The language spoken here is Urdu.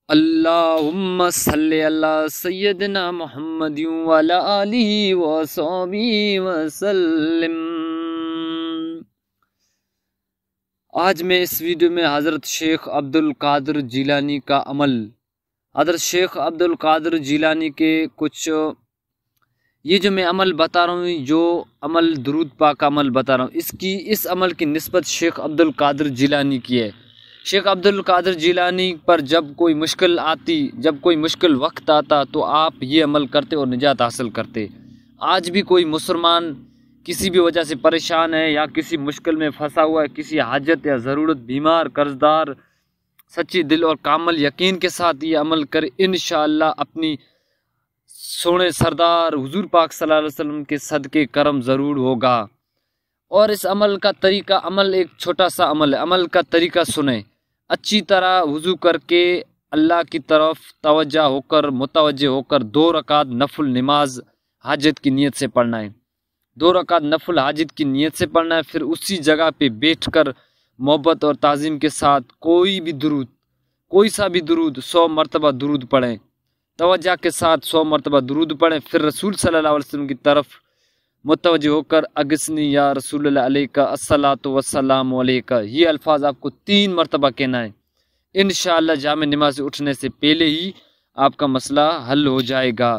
اللہم صلی علی سیدنا محمد وعلی آلہ وصحبہ وسلم۔ آج میں اس ویڈیو میں حضرت شیخ عبدالقادر جیلانی کا عمل، حضرت شیخ عبدالقادر جیلانی کے کچھ یہ جو میں عمل بتا رہا ہوں، جو عمل درود پاک کا عمل بتا رہا ہوں، اس عمل کی نسبت شیخ عبدالقادر جیلانی کی ہے۔ شیخ عبدالقادر جیلانی پر جب کوئی مشکل آتی، جب کوئی مشکل وقت آتا تو آپ یہ عمل کرتے اور نجات حاصل کرتے۔ آج بھی کوئی مسلمان کسی بھی وجہ سے پریشان ہے یا کسی مشکل میں پھنسا ہوا ہے، کسی حاجت یا ضرورت، بیمار، قرضدار، سچی دل اور کامل یقین کے ساتھ یہ عمل کرے، انشاءاللہ اپنی سونے سردار حضور پاک صلی اللہ علیہ وسلم کے صدقے کرم ضرور ہوگا۔ اور اس عمل کا طریقہ، عمل ایک چھوٹا سا عمل ہے، عمل کا طریقہ سنیں۔ اچھی طرح وضو کر کے اللہ کی طرف متوجہ ہو کر 2 رکعت نفل نماز حاجت کی نیت سے پڑھنا ہے۔ 2 رکعت نفل حاجت کی نیت سے پڑھنا ہے، پھر اسی جگہ پہ بیٹھ کر محبت اور تعظیم کے ساتھ کوئی سا بھی درود 100 مرتبہ درود پڑھیں، توجہ کے ساتھ 100 مرتبہ درود پڑھیں، پھر رسول صلی اللہ علیہ وسلم کی طرف متوجہ ہو کر اگسنی یا رسول اللہ علیہ الصلاۃ والسلام علیکہ، یہ الفاظ آپ کو 3 مرتبہ کہنا ہے۔ انشاءاللہ جامع نماز سے اٹھنے سے پہلے ہی آپ کا مسئلہ حل ہو جائے گا۔